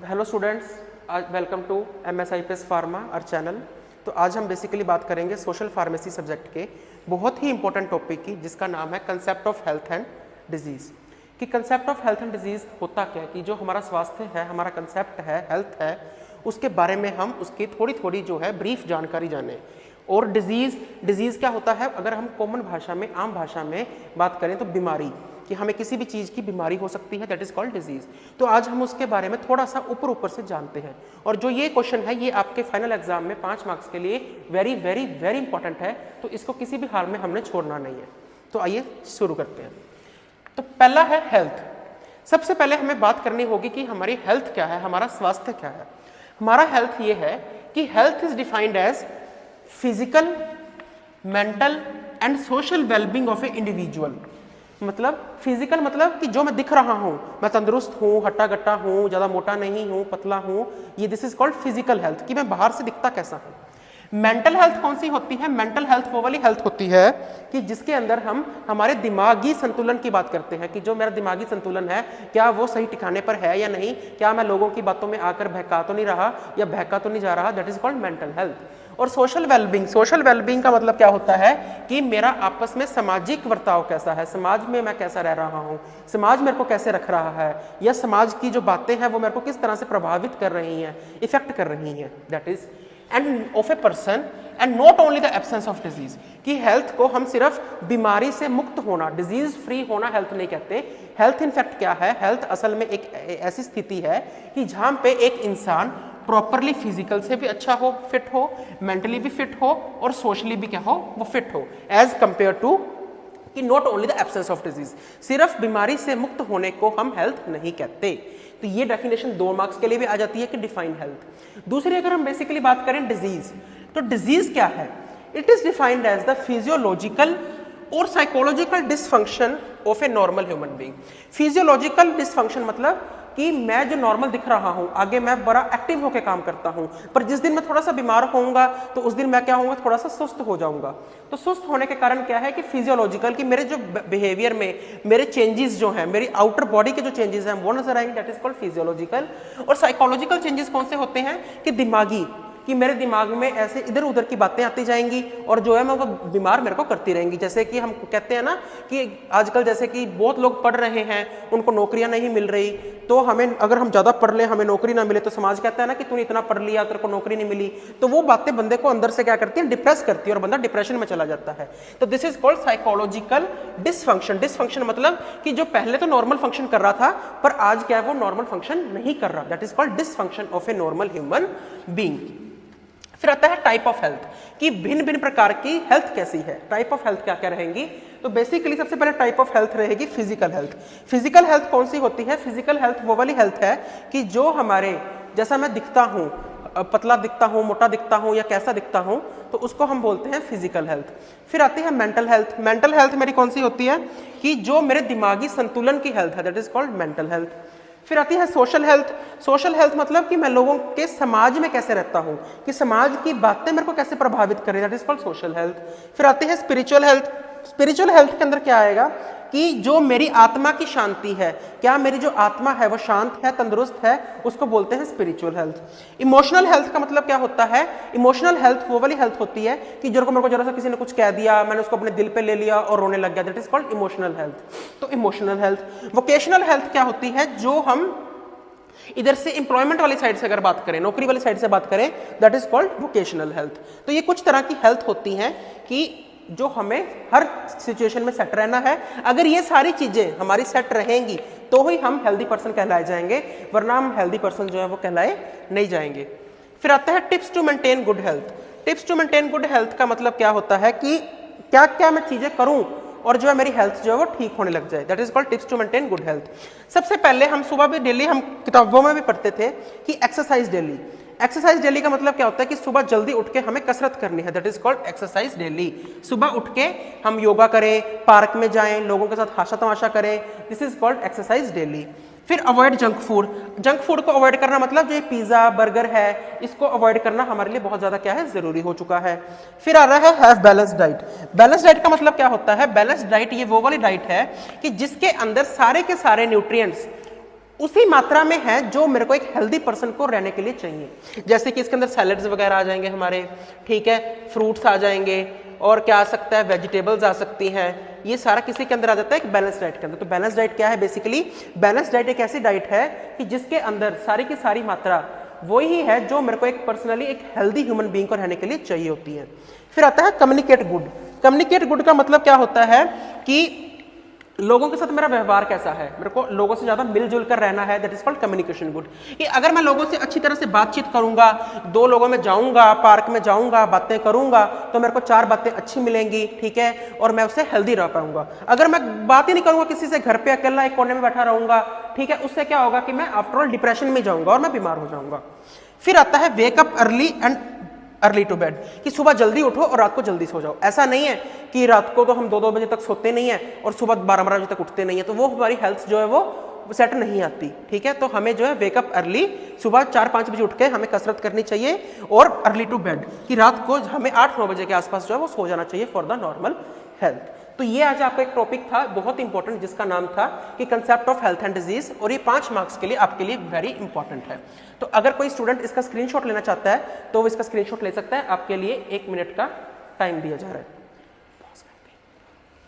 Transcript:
Hello students, welcome to MSIPS pharma और channel. तो आज हम बेसिकली बात करेंगे सोशल फार्मेसी सब्जेक्ट के बहुत ही इंपॉर्टेंट टॉपिक की, जिसका नाम है concept of health and disease. कि concept of health and disease होता क्या है, कि जो हमारा स्वास्थ्य है, हमारा कंसेप्ट है, हेल्थ है, उसके बारे में हम उसकी थोड़ी थोड़ी जो है ब्रीफ जानकारी जानें। और डिजीज़ क्या होता है, अगर हम कॉमन भाषा में, आम भाषा में बात करें तो बीमारी, कि हमें किसी भी चीज़ की बीमारी हो सकती है, दैट इज़ कॉल्ड डिजीज़। तो आज हम उसके बारे में थोड़ा सा ऊपर से जानते हैं। और जो ये क्वेश्चन है, ये आपके फाइनल एग्जाम में 5 मार्क्स के लिए वेरी वेरी वेरी इंपॉर्टेंट है, तो इसको किसी भी हाल में हमने छोड़ना नहीं है। तो आइए शुरू करते हैं। तो पहला है हेल्थ। सबसे पहले हमें बात करनी होगी कि हमारी हेल्थ क्या है, हमारा स्वास्थ्य क्या है। हमारा हेल्थ ये है कि health is defined as physical, mental and social wellbeing of a individual. मतलब फिजिकल मतलब कि जो मैं दिख रहा हूं, मैं तंदुरुस्त हूं, हट्टा गट्टा हूं, ज्यादा मोटा नहीं हूं, पतला हूं, ये this is called physical health, कि मैं बाहर से दिखता कैसा हूं। मेंटल हेल्थ कौन सी होती है? मेंटल हेल्थ वो वाली हेल्थ होती है कि जिसके अंदर हम हमारे दिमागी संतुलन की बात करते हैं, कि जो मेरा दिमागी संतुलन है, क्या वो सही ठिकाने पर है या नहीं, क्या मैं लोगों की बातों में आकर बहका तो नहीं रहा या बहका तो नहीं जा रहा, that is called mental health. और सोशल वेलबींग का मतलब क्या होता है कि मेरा आपस में सामाजिक वर्ताव कैसा है, समाज में मैं कैसा रह रहा हूँ, समाज मेरे को कैसे रख रहा है, या समाज की जो बातें हैं वो मेरे को किस तरह से प्रभावित कर रही हैं, इफेक्ट कर रही हैं, that is end of a person and not only the absence of disease. कि हेल्थ को हम सिर्फ बीमारी से मुक्त होना, डिजीज फ्री होना हेल्थ नहीं कहते। हेल्थ इनफैक्ट क्या है? हेल्थ असल में एक ऐसी स्थिति है कि जहां पे एक इंसान प्रॉपरली फिजिकल से भी अच्छा हो, फिट हो, मेंटली भी फिट हो, और सोशली भी क्या हो, वो फिट हो, एज कंपेयर टू कि not only the absence of disease. सिर्फ बीमारी से मुक्त होने को हम हेल्थ नहीं कहते। तो ये डेफिनेशन 2 मार्क्स के लिए भी आ जाती है कि डिफाइन हेल्थ। दूसरी अगर हम बेसिकली बात करें डिजीज, तो डिजीज क्या है? It is defined as the physiological और psychological dysfunction of a normal human being. Physiological dysfunction मतलब कि मैं जो नॉर्मल दिख रहा हूं, आगे मैं बड़ा एक्टिव होकर काम करता हूं, पर जिस दिन मैं थोड़ा सा बीमार होऊंगा तो उस दिन मैं क्या होऊंगा, थोड़ा सा सुस्त हो जाऊंगा। तो सुस्त होने के कारण क्या है कि फिजियोलॉजिकल, कि मेरे जो बिहेवियर में मेरे चेंजेस जो हैं, मेरी आउटर बॉडी के जो चेंजेस हैं वो नजर आएंगे, दैट इज कॉल्ड फिजियोलॉजिकल। और साइकोलॉजिकल चेंजेस कौन से होते हैं? कि दिमागी, कि मेरे दिमाग में ऐसे इधर उधर की बातें आती जाएंगी और जो है मैं वो बीमार मेरे को करती रहेंगी। जैसे कि हम कहते हैं ना कि आजकल जैसे कि बहुत लोग पढ़ रहे हैं, उनको नौकरियां नहीं मिल रही, तो हमें, अगर हम ज्यादा पढ़ लें, हमें नौकरी ना मिले, तो समाज कहता है ना कि तूने इतना पढ़ लिया, तेरे को नौकरी नहीं मिली। तो वो बातें बंदे को अंदर से क्या करती है, डिप्रेस करती है, और बंदा डिप्रेशन में चला जाता है। तो this is called psychological dysfunction. Dysfunction मतलब कि जो पहले तो नॉर्मल फंक्शन कर रहा था, पर आज क्या है, वो नॉर्मल फंक्शन नहीं कर रहा, that is called dysfunction of a normal human being. फिर आता है टाइप ऑफ हेल्थ, कि भिन्न भिन्न प्रकार की हेल्थ कैसी है, टाइप ऑफ हेल्थ क्या क्या रहेंगी। तो बेसिकली सबसे पहले टाइप ऑफ हेल्थ रहेगी फिजिकल हेल्थ। फिजिकल हेल्थ कौन सी होती है? फिजिकल हेल्थ वो वाली हेल्थ है कि जो हमारे, जैसा मैं दिखता हूं, पतला दिखता हूं, मोटा दिखता हूं, या कैसा दिखता हूं, तो उसको हम बोलते हैं फिजिकल हेल्थ। फिर आती है मेंटल हेल्थ। मेंटल हेल्थ मेरी कौन सी होती है? कि जो मेरे दिमागी संतुलन की हेल्थ है, that is called mental health. फिर आती है सोशल हेल्थ। सोशल हेल्थ मतलब कि मैं लोगों के समाज में कैसे रहता हूं, कि समाज की बातें मेरे को कैसे प्रभावित करें, that is called social health. फिर आती है स्पिरिचुअल हेल्थ। स्पिरिचुअल हेल्थ के अंदर क्या आएगा कि जो मेरी आत्मा की शांति है, क्या मेरी जो आत्मा है वो शांत है, तंदुरुस्त है, उसको बोलते हैं स्पिरिचुअल हेल्थ। इमोशनल हेल्थ का मतलब क्या होता है? इमोशनल हेल्थ वो वाली हेल्थ होती है कि जो मेरे को जरा सा किसी ने कुछ कह दिया, मैंने उसको अपने दिल पे ले लिया और रोने लग गया, that is called emotional health. तो इमोशनल हेल्थ। वोकेशनल हेल्थ क्या होती है? जो हम इधर से एम्प्लॉयमेंट वाली साइड से अगर बात करें, नौकरी वाली साइड से बात करें, that is called vocational health. तो ये कुछ तरह की हेल्थ होती हैं कि जो हमें हर सिचुएशन में सेट रहना है। अगर ये सारी चीजें हमारी सेट रहेंगी तो ही हम हेल्दी पर्सन कहलाए जाएंगे, वरना हम हेल्दी पर्सन जो है वो कहलाए नहीं जाएंगे। फिर आता है tips to maintain good health. Tips to maintain good health का मतलब क्या होता है कि क्या क्या मैं चीजें करूं और जो है मेरी हेल्थ जो है वो ठीक होने लग जाए, that is called tips to maintain good health. सबसे पहले हम सुबह भी डेली, हम किताबों में भी पढ़ते थे कि एक्सरसाइज डेली। एक्सरसाइज डेली का मतलब क्या होता है कि सुबह जल्दी उठ के हमें कसरत करनी है, that is called exercise daily. सुबह उठ के हम योगा करें, पार्क में जाएं, लोगों के साथ हासा तमाशा करें, this is called exercise daily. फिर avoid junk food. Junk food को अवॉइड करना मतलब जो पिज्जा बर्गर है, इसको अवॉइड करना हमारे लिए बहुत ज्यादा क्या है, जरूरी हो चुका है। फिर आ रहा है have balance diet. Balance diet का मतलब क्या होता है? बैलेंस डाइट ये वो वाली डाइट है कि जिसके अंदर सारे के सारे न्यूट्रिएंट्स उसी मात्रा में है जो मेरे को एक हेल्दी पर्सन को रहने के लिए चाहिए। जैसे कि इसके अंदर सैलड्स वगैरह आ जाएंगे हमारे, ठीक है, फ्रूट्स आ जाएंगे, और क्या आ सकता है, वेजिटेबल्स आ सकती हैं, ये सारा किसी के अंदर आ जाता है एक बैलेंस डाइट के अंदर। तो बैलेंस डाइट क्या है, बेसिकली बैलेंस डाइट एक ऐसी डाइट है कि जिसके अंदर सारी की सारी मात्रा वही है जो मेरे को एक पर्सनली एक हेल्दी ह्यूमन बीइंग को रहने के लिए चाहिए होती है। फिर आता है कम्युनिकेट गुड। कम्युनिकेट गुड का मतलब क्या होता है कि लोगों के साथ मेरा व्यवहार कैसा है, मेरे को लोगों से ज्यादा मिलजुल कर रहना है, that is called communication good. कि अगर मैं लोगों से अच्छी तरह से बातचीत करूंगा, दो लोगों में जाऊंगा, पार्क में जाऊंगा, बातें करूंगा, तो मेरे को चार बातें अच्छी मिलेंगी, ठीक है, और मैं उससे हेल्दी रह पाऊंगा। अगर मैं बात ही नहीं करूंगा किसी से, घर पे अकेला एक कोने में बैठा रहूंगा, ठीक है, उससे क्या होगा कि मैं आफ्टर ऑल डिप्रेशन में जाऊंगा और मैं बीमार हो जाऊंगा। फिर आता है wake up early and early to bed, कि सुबह जल्दी उठो और रात को जल्दी सो जाओ। ऐसा नहीं है कि रात को तो हम 2-2 बजे तक सोते नहीं है और सुबह 12-12 बजे तक उठते नहीं है, तो वो हमारी हेल्थ जो है वो सेट नहीं आती, ठीक है। तो हमें जो है वेकअप अर्ली, सुबह 4-5 बजे उठ के हमें कसरत करनी चाहिए, और अर्ली टू बेड, कि रात को हमें 8-9 बजे के आसपास जो है वो सो जाना चाहिए फॉर द नॉर्मल हेल्थ। तो ये आज आपका एक टॉपिक था बहुत इंपॉर्टेंट, जिसका नाम था कि concept of health and disease, और ये 5 मार्क्स के लिए आपके लिए वेरी इंपॉर्टेंट है। तो अगर कोई स्टूडेंट इसका स्क्रीनशॉट लेना चाहता है तो वो इसका स्क्रीनशॉट ले सकता है, आपके लिए 1 मिनट का टाइम दिया जा रहा है।